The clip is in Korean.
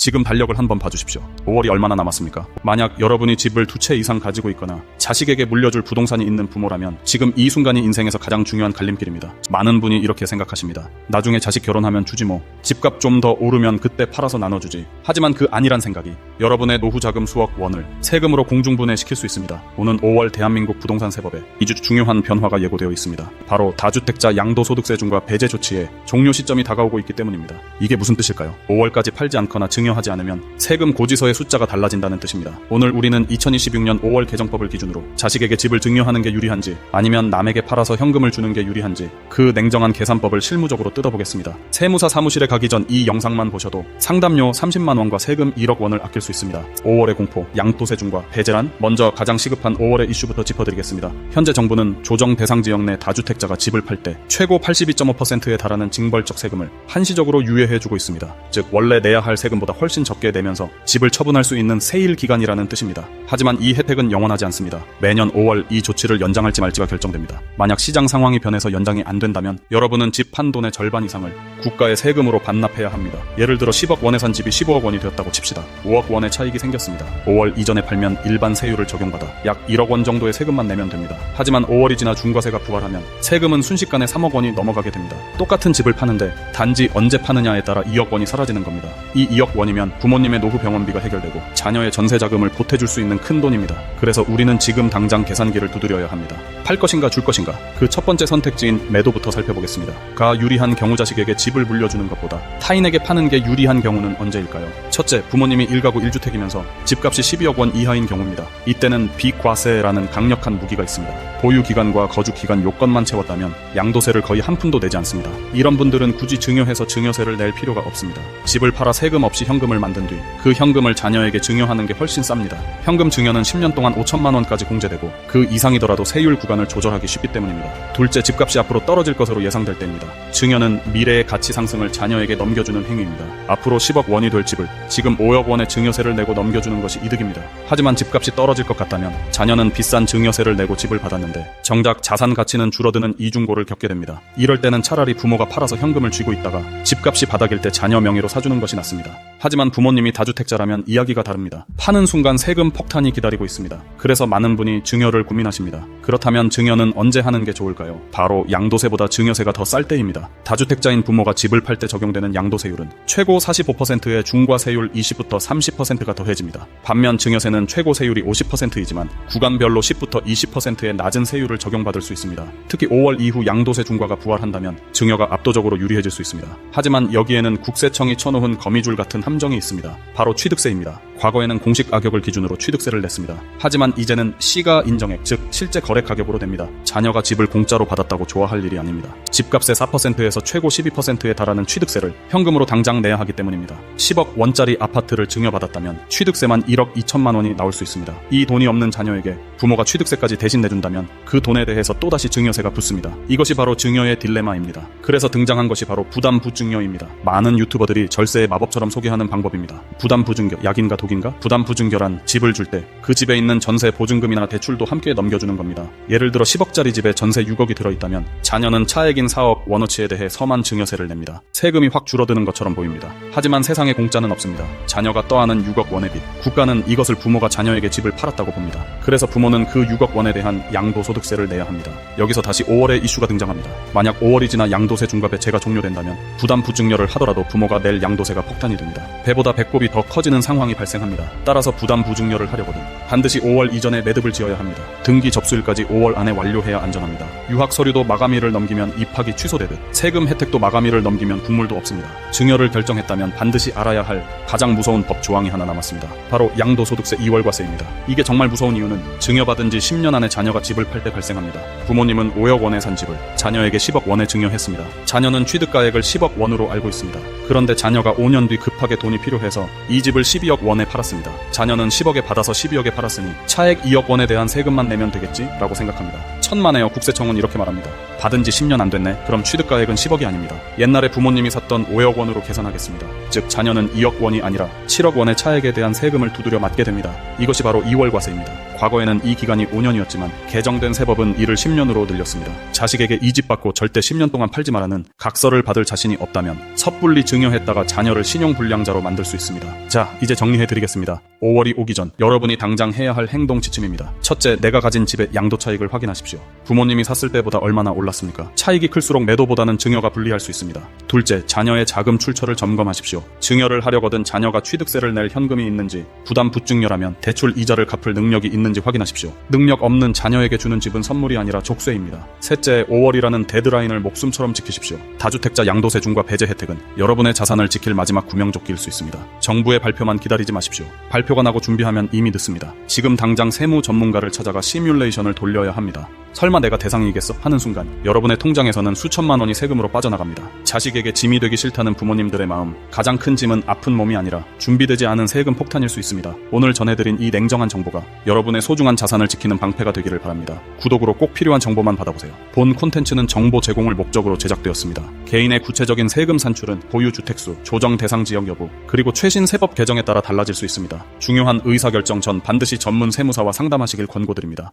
지금 달력을 한번 봐주십시오. 5월이 얼마나 남았습니까? 만약 여러분이 집을 2채 이상 가지고 있거나 자식에게 물려줄 부동산이 있는 부모라면 지금 이 순간이 인생에서 가장 중요한 갈림길입니다. 많은 분이 이렇게 생각하십니다. 나중에 자식 결혼하면 주지 뭐. 집값 좀 더 오르면 그때 팔아서 나눠주지. 하지만 그 아니란 생각이 여러분의 노후자금 수억 원을 세금으로 공중분해시킬 수 있습니다. 오는 5월 대한민국 부동산 세법에 아주 중요한 변화가 예고되어 있습니다. 바로 다주택자 양도소득세 중과 배제 조치의 종료 시점이 다가오고 있기 때문입니다. 이게 무슨 뜻일까요? 5월까지 팔지 않거나 증여하지 않으면 세금 고지서의 숫자가 달라진다는 뜻입니다. 오늘 우리는 2026년 5월 개정법을 기준으로 자식에게 집을 증여하는 게 유리한지 아니면 남에게 팔아서 현금을 주는 게 유리한지 그 냉정한 계산법을 실무적으로 뜯어보겠습니다. 세무사 사무실에 가기 전 이 영상만 보셔도 상담료 30만원과 세금 1억 원을 아낄 수 있습니다. 5월의 공포, 양도세 중과 배제란? 먼저 가장 시급한 5월의 이슈부터 짚어드리겠습니다. 현재 정부는 조정 대상 지역 내 다주택자가 집을 팔 때 최고 82.5%에 달하는 징벌적 세금을 한시적으로 유예해주고 있습니다. 즉 원래 내야 할 세금보다 훨씬 적게 내면서 집을 처분할 수 있는 세일 기간이라는 뜻입니다. 하지만 이 혜택은 영원하지 않습니다. 매년 5월 이 조치를 연장할지 말지가 결정됩니다. 만약 시장 상황이 변해서 연장이 안 된다면 여러분은 집 판 돈의 절반 이상을 국가의 세금으로 반납해야 합니다. 예를 들어 10억 원에 산 집이 15억 원이 되었다고 칩시다. 5억 원의 차익이 생겼습니다. 5월 이전에 팔면 일반 세율을 적용받아 약 1억 원 정도의 세금만 내면 됩니다. 하지만 5월이 지나 중과세가 부과하면 세금은 순식간에 3억 원이 넘어가게 됩니다. 똑같은 집을 파는데 단지 언제 파느냐에 따라 2억 원이 사라지는 겁니다. 이 2억 원이면 부모님의 노후 병원비가 해결되고 자녀의 전세 자금을 보태줄 수 있는 큰 돈입니다. 그래서 우리는 지금 당장 계산기를 두드려야 합니다. 팔 것인가 줄 것인가? 그 첫 번째 선택지인 매도부터 살펴보겠습니다. 가 유리한 경우 자식에게 집을 물려주는 것보다 타인에게 파는 게 유리한 경우는 언제일까요? 첫째, 부모님이 1가구 1주택이면서 집값이 12억 원 이하인 경우입니다. 이때는 비과세라는 강력한 무기가 있습니다. 보유기간과 거주기간 요건만 채웠다면 양도세를 거의 한 푼도 내지 않습니다. 이런 분들은 굳이 증여해서 증여세를 낼 필요가 없습니다. 집을 팔아 세금 없이 현금을 만든 뒤 그 현금을 자녀에게 증여하는 게 훨씬 쌉니다. 현금 증여는 10년 동안 5천만 원까지 공제되고 그 이상이더라도 세율 구간을 조절하기 쉽기 때문입니다. 둘째, 집값이 앞으로 떨어질 것으로 예상될 때입니다. 증여는 미래의 가치 상승을 자녀에게 넘겨주는 행위입니다. 앞으로 10억 원이 될 집을 지금 5억 원의 증여세를 내고 넘겨주는 것이 이득입니다. 하지만 집값이 떨어질 것 같다면 자녀는 비싼 증여세를 내고 집을 받았는데 정작 자산 가치는 줄어드는 이중고를 겪게 됩니다. 이럴 때는 차라리 부모가 팔아서 현금을 쥐고 있다가 집값이 바닥일 때 자녀 명의로 사주는 것이 낫습니다. 하지만 부모님이 다주택자라면 이야기가 다릅니다. 파는 순간 세금 폭탄이 기다리고 있습니다. 그래서 많은 분이 증여를 고민하십니다. 그렇다면 증여는 언제 하는 게 좋을까요? 바로 양도세보다 증여세가 더 쌀 때입니다. 다주택자인 부모가 집을 팔 때 적용되는 양도세율은 최고 45%의 중과세율 20부터 30%가 더해집니다. 반면 증여세는 최고 세율이 50%이지만 구간별로 10부터 20%의 낮은 세율을 적용받을 수 있습니다. 특히 5월 이후 양도세 중과가 부활한다면 증여가 압도적으로 유리해질 수 있습니다. 하지만 여기에는 국세청이 쳐놓은 거미줄 같은 함정이 있습니다. 바로 취득세입니다. 과거에는 공식 악역을 기준으로 취득세를 냈습니다. 하지만 이제는 시가 인정액, 즉 실제 거래 가격으로 냅니다. 자녀가 집을 공짜로 받았다고 좋아할 일이 아닙니다. 집값의 4%에서 최고 12%에 달하는 취득세를 현금으로 당장 내야 하기 때문입니다. 10억 원짜리 아파트를 증여받았다면 취득세만 1억 2천만 원이 나올 수 있습니다. 이 돈이 없는 자녀에게 부모가 취득세까지 대신 내준다면 그 돈에 대해서 또다시 증여세가 붙습니다. 이것이 바로 증여의 딜레마입니다. 그래서 등장한 것이 바로 부담부증여입니다. 많은 유튜버들이 절세의 마법처럼 소개하는 방법입니다. 부담부증여, 약인가 독인가? 부담부증여란 집을 줄 때 그 집에 있는 전세 보증금이나 대출도 함께 넘겨주는 겁니다. 예를 들어 10억짜리 집에 전세 6억이 들어있다면 자녀는 차액인 4억 원어치에 대해 서만 증여세를 냅니다. 세금이 확 줄어드는 것처럼 보입니다. 하지만 세상에 공짜는 없습니다. 자녀가 떠안은 6억 원의 빚, 국가는 이것을 부모가 자녀에게 집을 팔았다고 봅니다. 그래서 부모는 그 6억 원에 대한 양도소득세를 내야 합니다. 여기서 다시 5월의 이슈가 등장합니다. 만약 5월이 지나 양도세 중과 배제가 종료된다면 부담부증여를 하더라도 부모가 낼 양도세가 폭탄이 됩니다. 배보다 배꼽이 더 커지는 상황이 발생합니다. 따라서 부담부증여를 하려거든 반드시 5월 이전에 매듭을 지어야 합니다. 등기 접수일까지 5월 안에 완료해야 안전합니다. 유학 서류도 마감일을 넘기면 입학이 취소되듯 세금 혜택도 마감일을 넘기면 국물도 없습니다. 증여를 결정했다면 반드시 알아야 할 가장 무서운 법 조항이 하나 남았습니다. 바로 양도소득세 2월과세입니다. 이게 정말 무서운 이유는 증여받은 지 10년 안에 자녀가 집을 팔 때 발생합니다. 부모님은 5억 원에 산 집을 자녀에게 10억 원에 증여했습니다. 자녀는 취득가액을 10억 원으로 알고 있습니다. 그런데 자녀가 5년 뒤 급하게 돈이 필요해서 이 집을 12억 원에 팔았습니다. 자녀는 10억에 받아서 12억에 팔았으니 차액 2억 원에 대한 세금만 내면 되겠지? 라고 생각합니다. 천만에요. 국세청은 이렇게 말합니다. 받은 지 10년 안 됐네. 그럼 취득가액은 10억이 아닙니다. 옛날에 부모님이 샀던 5억 원으로 계산하겠습니다. 즉 자녀는 2억 원이 아니라 7억 원의 차액에 대한 세금을 두드려 맞게 됩니다. 이것이 바로 2월 과세입니다. 과거에는 이 기간이 5년이었지만 개정된 세법은 이를 10년으로 늘렸습니다. 자식에게 이 집 받고 절대 10년 동안 팔지 말라는 각서를 받을 자신이 없다면 섣불리 증여했다가 자녀를 신용불량자로 만들 수 있습니다. 자, 이제 정리해드리겠습니다. 5월이 오기 전 여러분이 당장 해야 할 행동 지침입니다. 첫째, 내가 가진 집의 양도 차익을 확인하십시오. 부모님이 샀을 때보다 얼마나 올랐습니까? 차익이 클수록 매도보다는 증여가 불리할 수 있습니다. 둘째, 자녀의 자금 출처를 점검하십시오. 증여를 하려거든 자녀가 취득세를 낼 현금이 있는지, 부담 부증여라면 대출 이자를 갚을 능력이 있는지 확인하십시오. 능력 없는 자녀에게 주는 집은 선물이 아니라 족쇄입니다. 셋째, 5월이라는 데드라인을 목숨처럼 지키십시오. 다주택자 양도세 중과 배제 혜택은 여러분의 자산을 지킬 마지막 구명조끼일 수 있습니다. 정부의 발표만 기다리지 마십시오. 발표가 나고 준비하면 이미 늦습니다. 지금 당장 세무 전문가를 찾아가 시뮬레이션을 돌려야 합니다. 설마 내가 대상이겠어? 하는 순간 여러분의 통장에서는 수천만 원이 세금으로 빠져나갑니다. 자식에게 짐이 되기 싫다는 부모님들의 마음, 가장 큰 짐은 아픈 몸이 아니라 준비되지 않은 세금 폭탄일 수 있습니다. 오늘 전해드린 이 냉정한 정보가 여러분의 소중한 자산을 지키는 방패가 되기를 바랍니다. 구독으로 꼭 필요한 정보만 받아보세요. 본 콘텐츠는 정보 제공을 목적으로 제작되었습니다. 개인의 구체적인 세금 산출은 보유 주택수, 조정 대상 지역 여부, 그리고 최신 세법 개정에 따라 달라질 수 있습니다. 중요한 의사결정 전 반드시 전문 세무사와 상담하시길 권고드립니다.